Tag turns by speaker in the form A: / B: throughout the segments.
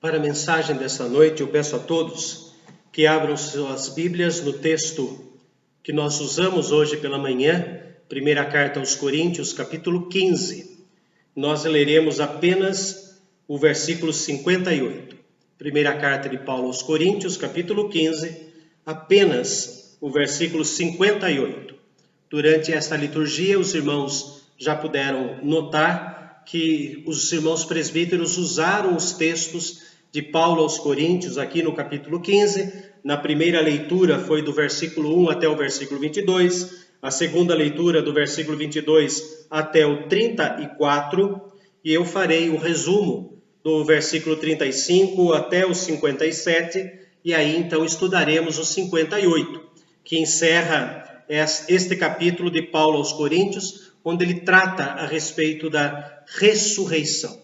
A: Para a mensagem dessa noite, eu peço a todos que abram suas Bíblias no texto que nós usamos hoje pela manhã, primeira carta aos Coríntios, capítulo 15. Nós leremos apenas o versículo 58. Primeira carta de Paulo aos Coríntios, capítulo 15, apenas o versículo 58. Durante esta liturgia, os irmãos já puderam notar que os irmãos presbíteros usaram os textos de Paulo aos Coríntios, aqui no capítulo 15. Na primeira leitura foi do versículo 1 até o versículo 22, a segunda leitura do versículo 22 até o 34, e eu farei o resumo do versículo 35 até o 57, e aí então estudaremos o 58, que encerra este capítulo de Paulo aos Coríntios, onde ele trata a respeito da ressurreição.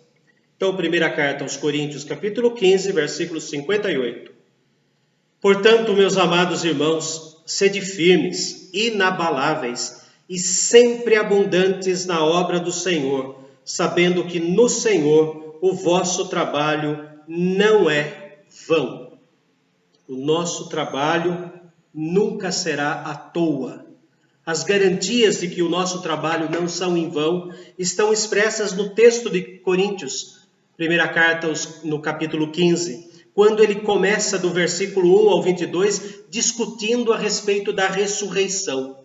A: Então, primeira carta aos Coríntios, capítulo 15, versículo 58. Portanto, meus amados irmãos, sede firmes, inabaláveis e sempre abundantes na obra do Senhor, sabendo que no Senhor o vosso trabalho não é vão. O nosso trabalho nunca será à toa. As garantias de que o nosso trabalho não são em vão estão expressas no texto de Coríntios, primeira carta no capítulo 15, quando ele começa do versículo 1 ao 22, discutindo a respeito da ressurreição.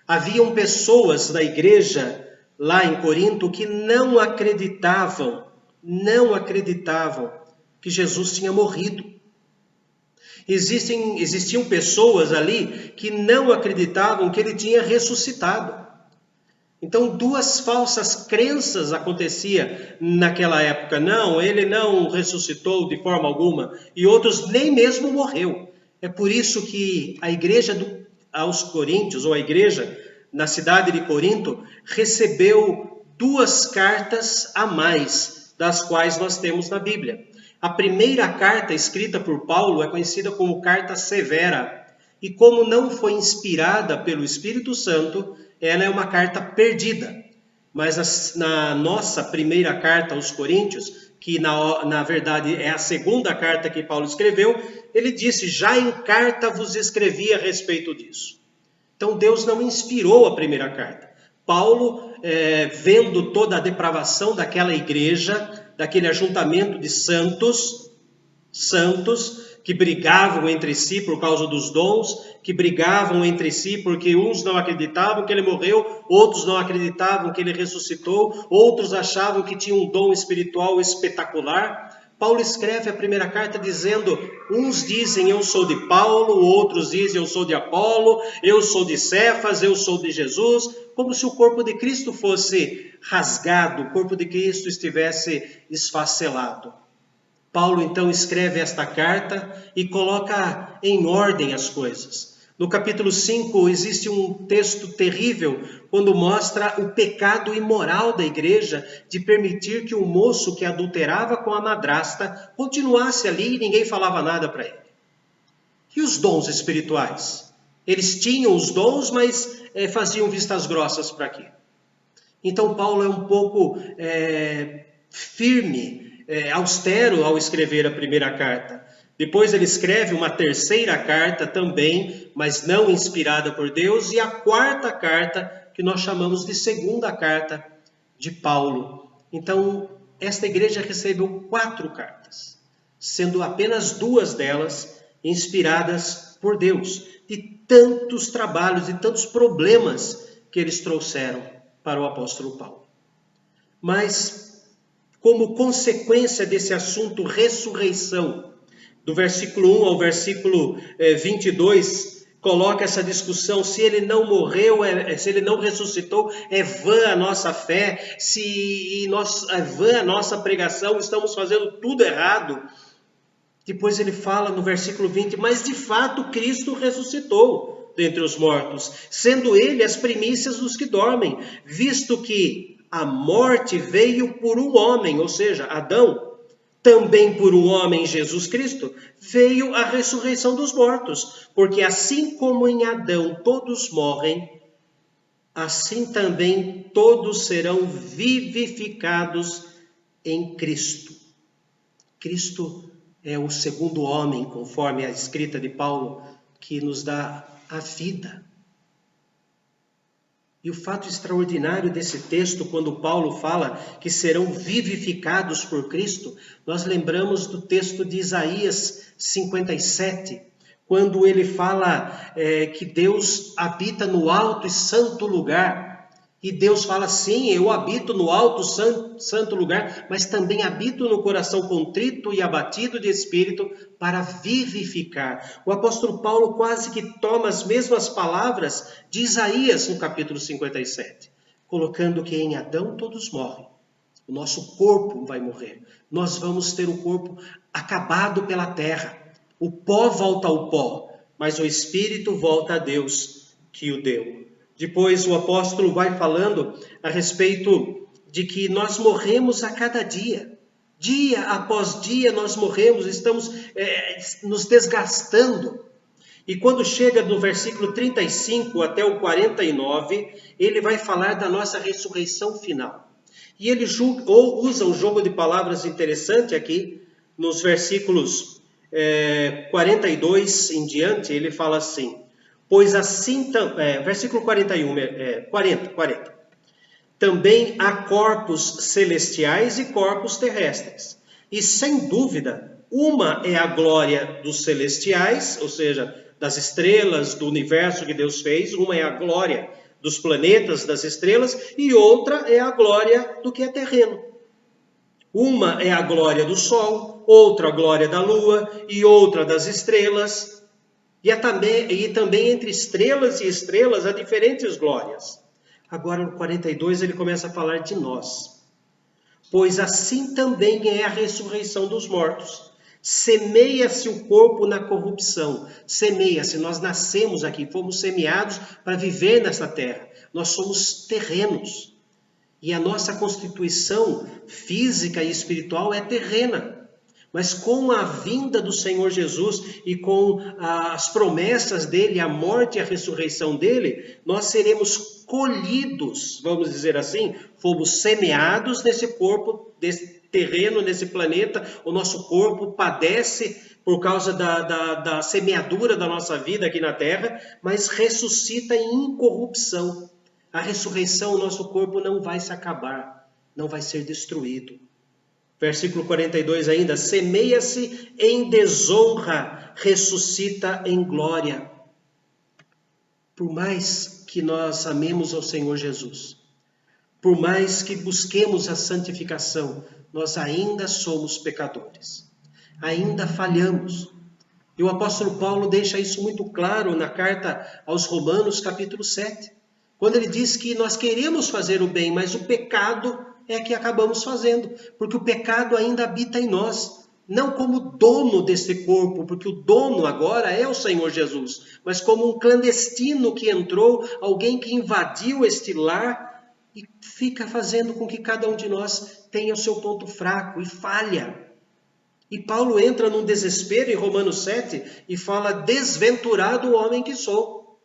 A: Haviam pessoas na igreja lá em Corinto que não acreditavam que Jesus tinha morrido. Existiam pessoas ali que não acreditavam que ele tinha ressuscitado. Então, duas falsas crenças aconteciam naquela época. Não, ele não ressuscitou de forma alguma. E outros nem mesmo morreu. É por isso que a igreja aos Coríntios, ou a igreja na cidade de Corinto, recebeu duas cartas a mais das quais nós temos na Bíblia. A primeira carta escrita por Paulo é conhecida como carta severa. E como não foi inspirada pelo Espírito Santo, ela é uma carta perdida. Mas na nossa primeira carta aos Coríntios, que na verdade é a segunda carta que Paulo escreveu, ele disse: já em carta vos escrevi a respeito disso. Então Deus não inspirou a primeira carta. Paulo, vendo toda a depravação daquela igreja, daquele ajuntamento de santos que brigavam entre si por causa dos dons, que brigavam entre si porque uns não acreditavam que ele morreu, outros não acreditavam que ele ressuscitou, outros achavam que tinha um dom espiritual espetacular. Paulo escreve a primeira carta dizendo: uns dizem eu sou de Paulo, outros dizem eu sou de Apolo, eu sou de Cefas, eu sou de Jesus, como se o corpo de Cristo fosse rasgado, o corpo de Cristo estivesse esfacelado. Paulo então escreve esta carta e coloca em ordem as coisas. No capítulo 5 existe um texto terrível quando mostra o pecado imoral da igreja de permitir que o moço que adulterava com a madrasta continuasse ali e ninguém falava nada para ele. E os dons espirituais? Eles tinham os dons, mas faziam vistas grossas para quê? Então Paulo é um pouco firme, austero ao escrever a primeira carta. Depois ele escreve uma terceira carta também, mas não inspirada por Deus, e a quarta carta, que nós chamamos de segunda carta de Paulo. Então, esta igreja recebeu 4 cartas, sendo apenas 2 delas inspiradas por Deus, de tantos trabalhos e tantos problemas que eles trouxeram para o apóstolo Paulo. Mas, como consequência desse assunto ressurreição, do versículo 1 ao versículo 22, coloca essa discussão: se ele não morreu, se ele não ressuscitou, é vã a nossa fé, é vã a nossa pregação, estamos fazendo tudo errado. Depois ele fala no versículo 20, mas de fato Cristo ressuscitou dentre os mortos, sendo ele as primícias dos que dormem, visto que a morte veio por um homem, ou seja, Adão. Também por um homem, Jesus Cristo, veio a ressurreição dos mortos, porque assim como em Adão todos morrem, assim também todos serão vivificados em Cristo. Cristo é o segundo homem, conforme a escrita de Paulo, que nos dá a vida. E o fato extraordinário desse texto, quando Paulo fala que serão vivificados por Cristo, nós lembramos do texto de Isaías 57, quando ele fala que Deus habita no alto e santo lugar. E Deus fala, sim, eu habito no alto santo lugar, mas também habito no coração contrito e abatido de espírito para vivificar. O apóstolo Paulo quase que toma as mesmas palavras de Isaías no capítulo 57, colocando que em Adão todos morrem. O nosso corpo vai morrer. Nós vamos ter o corpo acabado pela terra. O pó volta ao pó, mas o espírito volta a Deus que o deu. Depois o apóstolo vai falando a respeito de que nós morremos a cada dia. Dia após dia nós morremos, estamos nos desgastando. E quando chega no versículo 35 até o 49, ele vai falar da nossa ressurreição final. E ele usa um jogo de palavras interessante aqui, nos versículos 42 em diante, ele fala assim, pois assim, versículo 41, 40. Também há corpos celestiais e corpos terrestres. E sem dúvida, uma é a glória dos celestiais, ou seja, das estrelas, do universo que Deus fez. Uma é a glória dos planetas, das estrelas, e outra é a glória do que é terreno. Uma é a glória do sol, outra a glória da lua e outra das estrelas. E também entre estrelas e estrelas há diferentes glórias. Agora no 42 ele começa a falar de nós. Pois assim também é a ressurreição dos mortos. Semeia-se o corpo na corrupção. Semeia-se, nós nascemos aqui, fomos semeados para viver nessa terra. Nós somos terrenos. E a nossa constituição física e espiritual é terrena. Mas com a vinda do Senhor Jesus e com as promessas dele, a morte e a ressurreição dele, nós seremos colhidos, vamos dizer assim, fomos semeados nesse corpo, desse terreno, nesse planeta. O nosso corpo padece por causa da semeadura da nossa vida aqui na terra, mas ressuscita em incorrupção. A ressurreição, o nosso corpo não vai se acabar, não vai ser destruído. Versículo 42 ainda, semeia-se em desonra, ressuscita em glória. Por mais que nós amemos ao Senhor Jesus, por mais que busquemos a santificação, nós ainda somos pecadores, ainda falhamos. E o apóstolo Paulo deixa isso muito claro na carta aos Romanos, capítulo 7, quando ele diz que nós queremos fazer o bem, mas o pecado é que acabamos fazendo, porque o pecado ainda habita em nós, não como dono desse corpo, porque o dono agora é o Senhor Jesus, mas como um clandestino que entrou, alguém que invadiu este lar e fica fazendo com que cada um de nós tenha o seu ponto fraco e falha. E Paulo entra num desespero em Romanos 7 e fala, desventurado o homem que sou.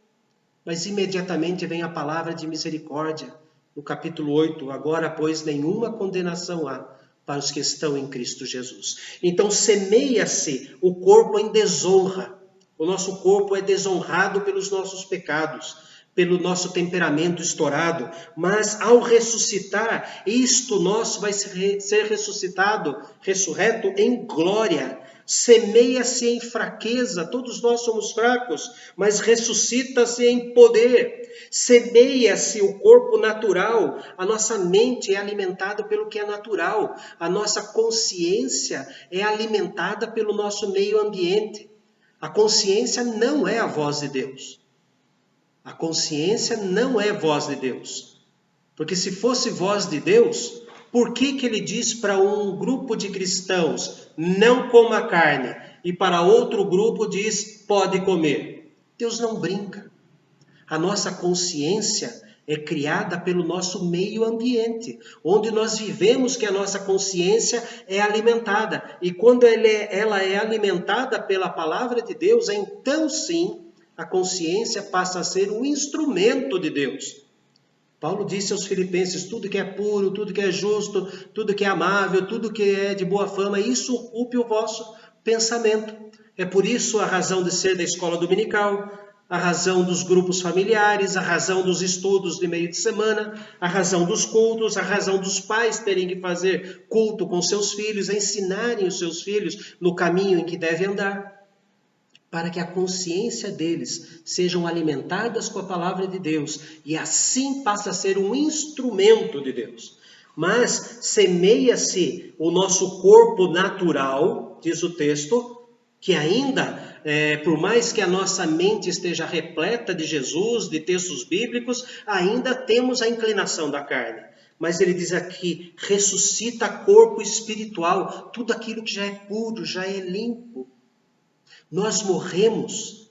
A: Mas imediatamente vem a palavra de misericórdia. No capítulo 8, agora, pois, nenhuma condenação há para os que estão em Cristo Jesus. Então, semeia-se o corpo em desonra. O nosso corpo é desonrado pelos nossos pecados, pelo nosso temperamento estourado. Mas, ao ressuscitar, isto nosso vai ser ressurreto em glória. Semeia-se em fraqueza, todos nós somos fracos, mas ressuscita-se em poder. Semeia-se o corpo natural, a nossa mente é alimentada pelo que é natural, a nossa consciência é alimentada pelo nosso meio ambiente. A consciência não é a voz de Deus. A consciência não é voz de Deus. Porque se fosse voz de Deus, por que ele diz para um grupo de cristãos, não coma carne, e para outro grupo diz, pode comer? Deus não brinca. A nossa consciência é criada pelo nosso meio ambiente, onde nós vivemos que a nossa consciência é alimentada. E quando ela é alimentada pela palavra de Deus, então sim, a consciência passa a ser um instrumento de Deus. Paulo disse aos Filipenses, tudo que é puro, tudo que é justo, tudo que é amável, tudo que é de boa fama, isso ocupe o vosso pensamento. É por isso a razão de ser da escola dominical, a razão dos grupos familiares, a razão dos estudos de meio de semana, a razão dos cultos, a razão dos pais terem que fazer culto com seus filhos, ensinarem os seus filhos no caminho em que devem andar, para que a consciência deles sejam alimentadas com a palavra de Deus e assim passa a ser um instrumento de Deus. Mas semeia-se o nosso corpo natural, diz o texto, que ainda, por mais que a nossa mente esteja repleta de Jesus, de textos bíblicos, ainda temos a inclinação da carne. Mas ele diz aqui, ressuscita corpo espiritual, tudo aquilo que já é puro, já é limpo. Nós morremos,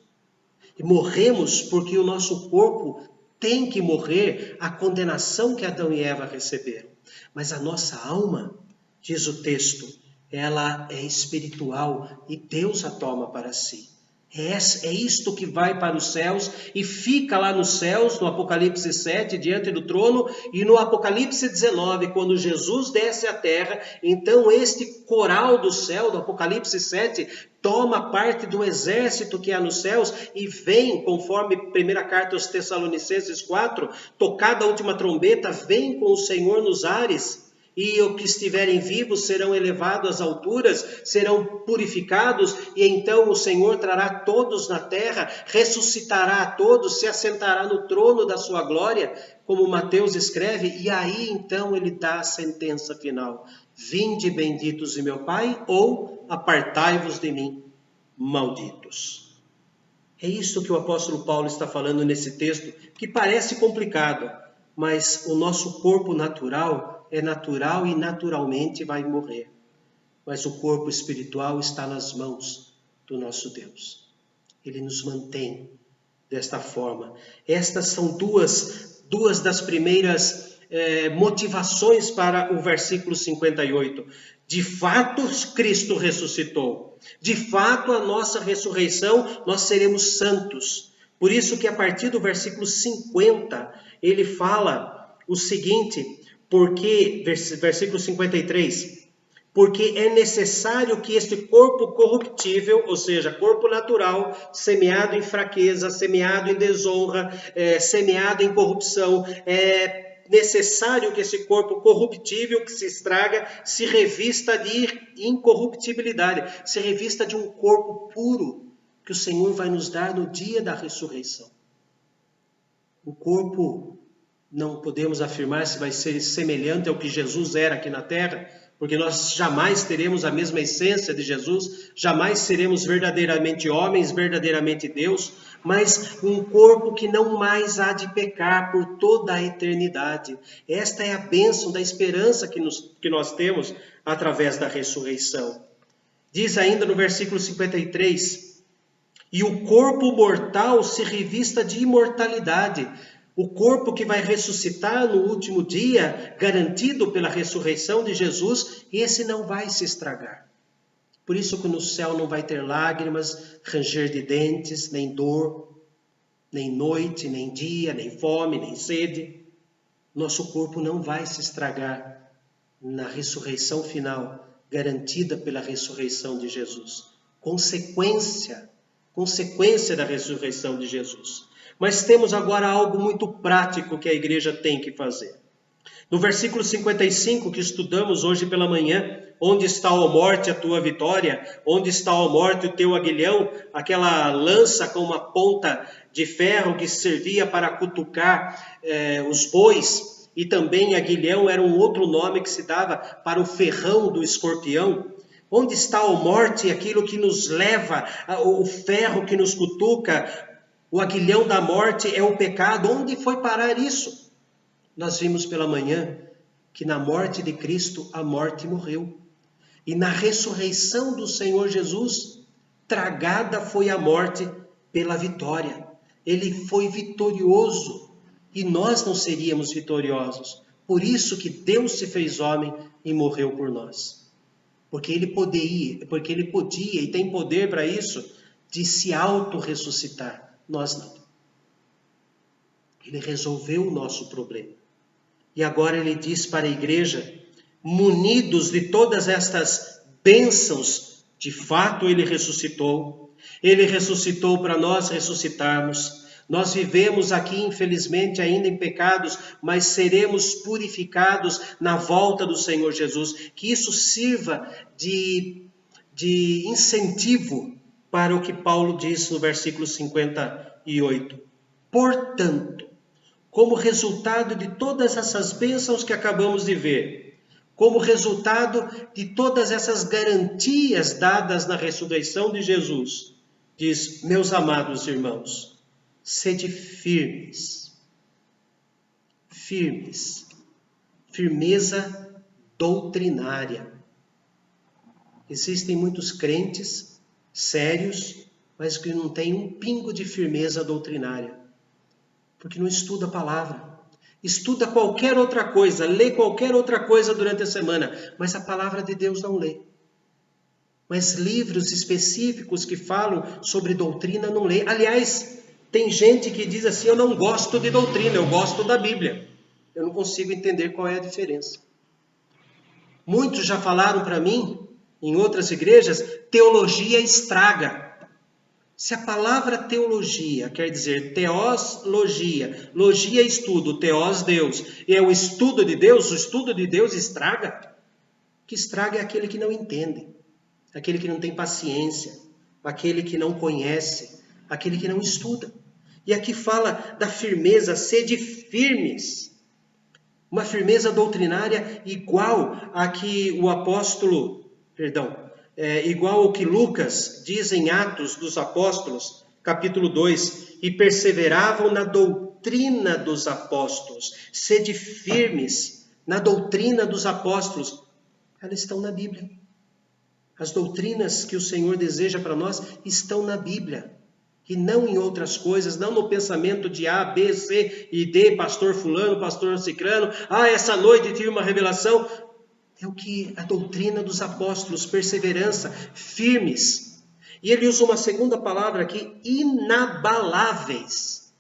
A: e morremos porque o nosso corpo tem que morrer à condenação que Adão e Eva receberam. Mas a nossa alma, diz o texto, ela é espiritual e Deus a toma para si. É isto que vai para os céus e fica lá nos céus, no Apocalipse 7, diante do trono, e no Apocalipse 19, quando Jesus desce à terra, então este coral do céu, do Apocalipse 7, toma parte do exército que há nos céus e vem, conforme primeira carta aos Tessalonicenses 4, tocada a última trombeta, vem com o Senhor nos ares. E os que estiverem vivos serão elevados às alturas, serão purificados, e então o Senhor trará todos na terra, ressuscitará a todos, se assentará no trono da sua glória, como Mateus escreve, e aí então ele dá a sentença final. Vinde benditos de meu Pai, ou apartai-vos de mim, malditos. É isso que o apóstolo Paulo está falando nesse texto, que parece complicado, mas o nosso corpo natural é natural e naturalmente vai morrer. Mas o corpo espiritual está nas mãos do nosso Deus. Ele nos mantém desta forma. Estas são duas das primeiras motivações para o versículo 58. De fato, Cristo ressuscitou. De fato, a nossa ressurreição, nós seremos santos. Por isso que a partir do versículo 50, ele fala o seguinte, porque, versículo 53, porque é necessário que este corpo corruptível, ou seja, corpo natural, semeado em fraqueza, semeado em desonra, semeado em corrupção, é necessário que esse corpo corruptível que se estraga se revista de incorruptibilidade, se revista de um corpo puro que o Senhor vai nos dar no dia da ressurreição. O corpo, não podemos afirmar se vai ser semelhante ao que Jesus era aqui na terra, porque nós jamais teremos a mesma essência de Jesus, jamais seremos verdadeiramente homens, verdadeiramente Deus, mas um corpo que não mais há de pecar por toda a eternidade. Esta é a bênção da esperança que nós temos através da ressurreição. Diz ainda no versículo 53, e o corpo mortal se revista de imortalidade. O corpo que vai ressuscitar no último dia, garantido pela ressurreição de Jesus, esse não vai se estragar. Por isso que no céu não vai ter lágrimas, ranger de dentes, nem dor, nem noite, nem dia, nem fome, nem sede. Nosso corpo não vai se estragar na ressurreição final, garantida pela ressurreição de Jesus. Consequência da ressurreição de Jesus. Mas temos agora algo muito prático que a igreja tem que fazer. No versículo 55 que estudamos hoje pela manhã, onde está, ó morte, a tua vitória? Onde está, ó morte, o teu aguilhão? Aquela lança com uma ponta de ferro que servia para cutucar os bois, e também aguilhão era um outro nome que se dava para o ferrão do escorpião. Onde está, ó morte, aquilo que nos leva, o ferro que nos cutuca? O aguilhão da morte é o pecado. Onde foi parar isso? Nós vimos pela manhã que na morte de Cristo a morte morreu. E na ressurreição do Senhor Jesus, tragada foi a morte pela vitória. Ele foi vitorioso e nós não seríamos vitoriosos. Por isso que Deus se fez homem e morreu por nós. Porque ele podia e tem poder para isso, de se auto-ressuscitar. Nós não. Ele resolveu o nosso problema. E agora ele diz para a igreja, munidos de todas estas bênçãos, de fato ele ressuscitou. Ele ressuscitou para nós ressuscitarmos. Nós vivemos aqui, infelizmente, ainda em pecados, mas seremos purificados na volta do Senhor Jesus. Que isso sirva de incentivo para o que Paulo diz no versículo 58. Portanto, como resultado de todas essas bênçãos que acabamos de ver, como resultado de todas essas garantias dadas na ressurreição de Jesus, diz, meus amados irmãos, sede firmes, firmeza doutrinária. Existem muitos crentes sérios, mas que não têm um pingo de firmeza doutrinária, porque não estuda a palavra. Estuda qualquer outra coisa, lê qualquer outra coisa durante a semana, mas a palavra de Deus não lê. Mas livros específicos que falam sobre doutrina não lê. Aliás, tem gente que diz assim, eu não gosto de doutrina, eu gosto da Bíblia. Eu não consigo entender qual é a diferença. Muitos já falaram para mim, em outras igrejas, teologia estraga. Se a palavra teologia quer dizer teoslogia, logia é estudo, teos Deus, e é o estudo de Deus, o estudo de Deus estraga. O que estraga é aquele que não entende, aquele que não tem paciência, aquele que não conhece, aquele que não estuda. E aqui fala da firmeza, sede firmes. Uma firmeza doutrinária igual a que o apóstolo, igual ao que Lucas diz em Atos dos Apóstolos, capítulo 2, e perseveravam na doutrina dos apóstolos. Sede firmes na doutrina dos apóstolos. Elas estão na Bíblia. As doutrinas que o Senhor deseja para nós estão na Bíblia. E não em outras coisas, não no pensamento de A, B, C e D, pastor fulano, pastor cicrano. Essa noite tive uma revelação. É o que a doutrina dos apóstolos, perseverança, firmes. E ele usa uma segunda palavra aqui, inabaláveis.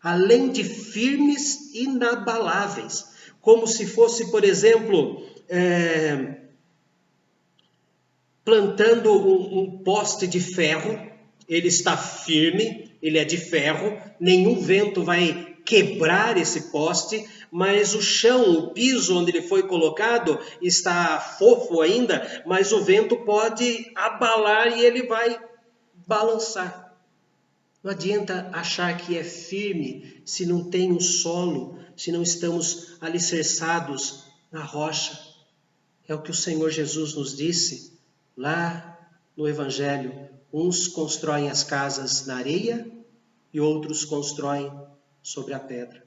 A: Além de firmes, inabaláveis. Como se fosse, por exemplo, plantando um poste de ferro. Ele está firme, ele é de ferro, nenhum vento vai quebrar esse poste, mas o chão, o piso onde ele foi colocado está fofo ainda, mas o vento pode abalar e ele vai balançar. Não adianta achar que é firme se não tem um solo, se não estamos alicerçados na rocha. É o que o Senhor Jesus nos disse lá no Evangelho. Uns constroem as casas na areia e outros constroem sobre a pedra.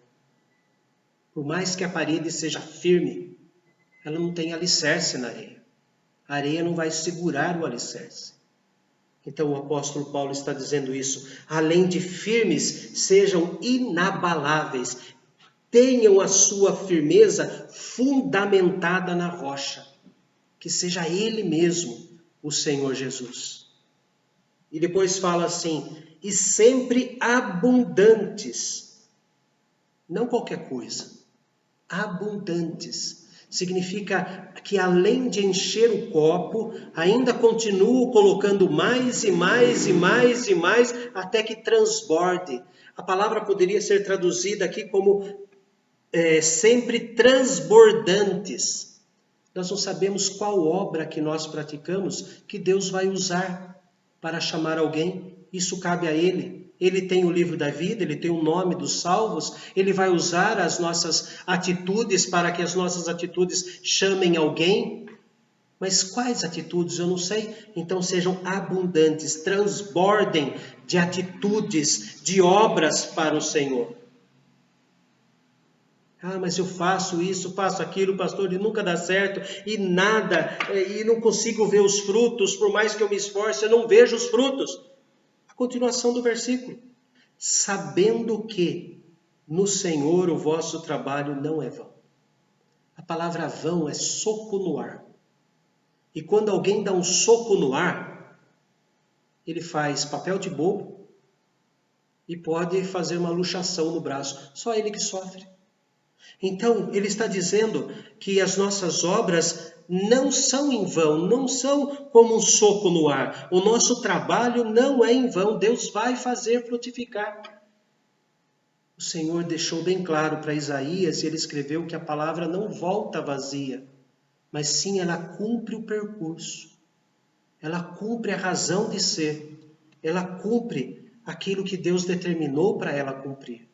A: Por mais que a parede seja firme, ela não tem alicerce na areia. A areia não vai segurar o alicerce. Então o apóstolo Paulo está dizendo isso. Além de firmes, sejam inabaláveis. Tenham a sua firmeza fundamentada na rocha. Que seja Ele mesmo, o Senhor Jesus. E depois fala assim, e sempre abundantes. Não qualquer coisa. Abundantes. Significa que além de encher o copo, ainda continuo colocando mais e mais e mais e mais, até que transborde. A palavra poderia ser traduzida aqui como sempre transbordantes. Nós não sabemos qual obra que nós praticamos que Deus vai usar para chamar alguém. Isso cabe a Ele. Ele tem o livro da vida, Ele tem o nome dos salvos, Ele vai usar as nossas atitudes para que as nossas atitudes chamem alguém. Mas quais atitudes? Eu não sei. Então sejam abundantes, transbordem de atitudes, de obras para o Senhor. Mas eu faço isso, faço aquilo, pastor, e nunca dá certo, e nada, e não consigo ver os frutos, por mais que eu me esforce, eu não vejo os frutos. A continuação do versículo. Sabendo que no Senhor o vosso trabalho não é vão. A palavra vão é soco no ar. E quando alguém dá um soco no ar, ele faz papel de bobo e pode fazer uma luxação no braço. Só ele que sofre. Então, ele está dizendo que as nossas obras não são em vão, não são como um soco no ar. O nosso trabalho não é em vão, Deus vai fazer frutificar. O Senhor deixou bem claro para Isaías, e ele escreveu que a palavra não volta vazia, mas sim ela cumpre o percurso. Ela cumpre a razão de ser. Ela cumpre aquilo que Deus determinou para ela cumprir.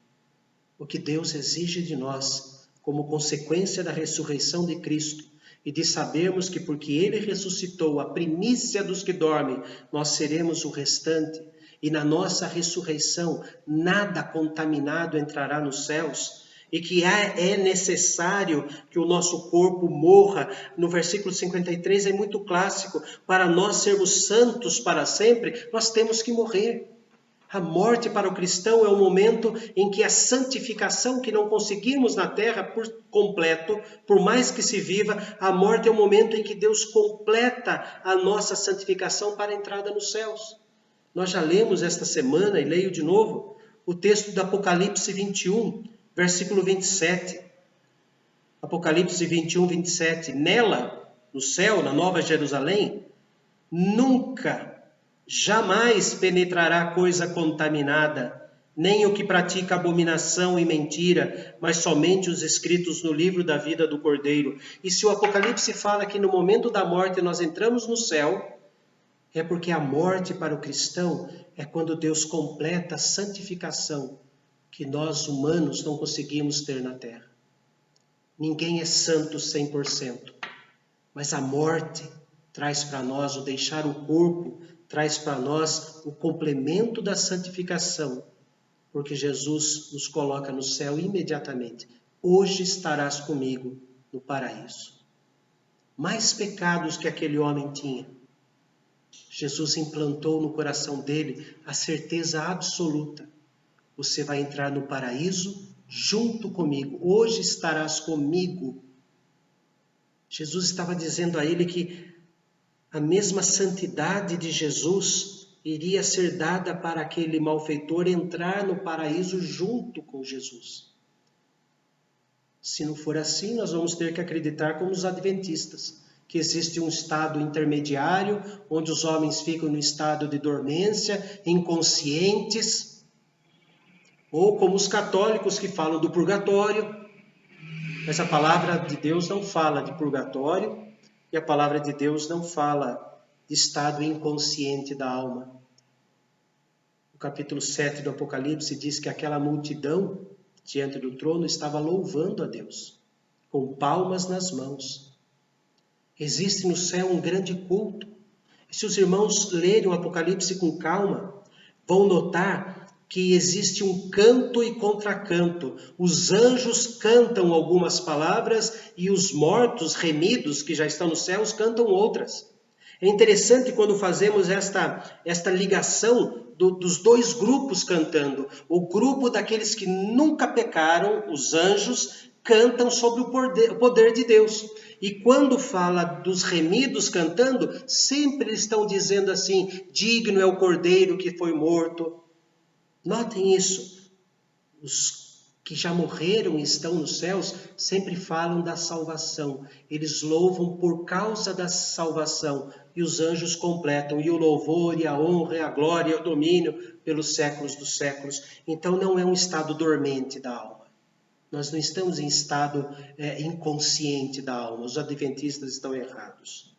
A: O que Deus exige de nós, como consequência da ressurreição de Cristo, e de sabermos que porque Ele ressuscitou a primícia dos que dormem, nós seremos o restante, e na nossa ressurreição nada contaminado entrará nos céus, e que é necessário que o nosso corpo morra. No versículo 53 é muito clássico, para nós sermos santos para sempre, nós temos que morrer. A morte para o cristão é o momento em que a santificação que não conseguimos na terra por completo, por mais que se viva, a morte é o momento em que Deus completa a nossa santificação para a entrada nos céus. Nós já lemos esta semana, e leio de novo, o texto do Apocalipse 21, versículo 27. Apocalipse 21, 27. Nela, no céu, na Nova Jerusalém, jamais penetrará coisa contaminada, nem o que pratica abominação e mentira, mas somente os escritos no livro da vida do Cordeiro. E se o Apocalipse fala que no momento da morte nós entramos no céu, é porque a morte para o cristão é quando Deus completa a santificação que nós humanos não conseguimos ter na terra. Ninguém é santo 100%, mas a morte traz para nós o deixar o corpo, traz para nós o complemento da santificação, porque Jesus nos coloca no céu imediatamente. Hoje estarás comigo no paraíso. Mais pecados que aquele homem tinha, Jesus implantou no coração dele a certeza absoluta: você vai entrar no paraíso junto comigo, hoje estarás comigo. Jesus estava dizendo a ele que a mesma santidade de Jesus iria ser dada para aquele malfeitor entrar no paraíso junto com Jesus. Se não for assim, nós vamos ter que acreditar como os adventistas, que existe um estado intermediário, onde os homens ficam no estado de dormência, inconscientes, ou como os católicos que falam do purgatório, mas a palavra de Deus não fala de purgatório, e a palavra de Deus não fala de estado inconsciente da alma. O capítulo 7 do Apocalipse diz que aquela multidão diante do trono estava louvando a Deus, com palmas nas mãos. Existe no céu um grande culto. E se os irmãos lerem o Apocalipse com calma, vão notar que existe um canto e contracanto. Os anjos cantam algumas palavras e os mortos remidos que já estão nos céus cantam outras. É interessante quando fazemos esta ligação dos dois grupos cantando. O grupo daqueles que nunca pecaram, os anjos, cantam sobre o poder de Deus. E quando fala dos remidos cantando, sempre estão dizendo assim: digno é o cordeiro que foi morto. Notem isso. Os que já morreram e estão nos céus sempre falam da salvação. Eles louvam por causa da salvação. E os anjos completam. E o louvor, e a honra, e a glória, e o domínio pelos séculos dos séculos. Então não é um estado dormente da alma. Nós não estamos em estado inconsciente da alma. Os adventistas estão errados.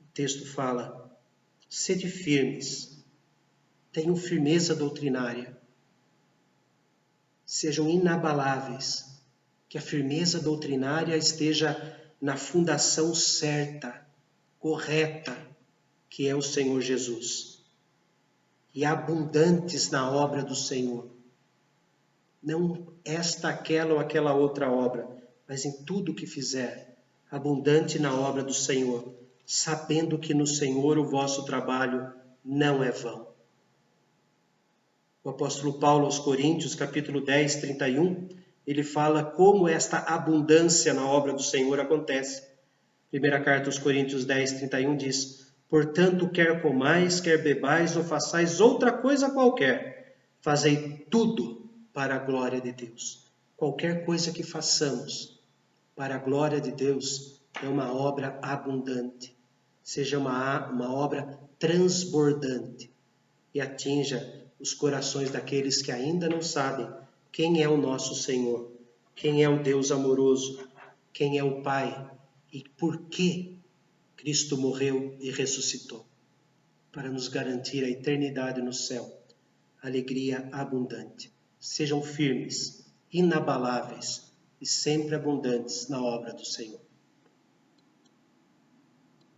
A: O texto fala: sede firmes. Tenham firmeza doutrinária, sejam inabaláveis, que a firmeza doutrinária esteja na fundação certa, correta, que é o Senhor Jesus, e abundantes na obra do Senhor. Não esta, aquela ou aquela outra obra, mas em tudo que fizer, abundante na obra do Senhor, sabendo que no Senhor o vosso trabalho não é vão. O apóstolo Paulo aos Coríntios, capítulo 10, 31, ele fala como esta abundância na obra do Senhor acontece. Primeira carta aos Coríntios 10, 31 diz: Portanto, quer comais, quer bebais ou façais outra coisa qualquer, fazei tudo para a glória de Deus. Qualquer coisa que façamos para a glória de Deus é uma obra abundante, seja uma obra transbordante e atinja os corações daqueles que ainda não sabem quem é o nosso Senhor, quem é o Deus amoroso, quem é o Pai e por que Cristo morreu e ressuscitou, para nos garantir a eternidade no céu, alegria abundante. Sejam firmes, inabaláveis e sempre abundantes na obra do Senhor.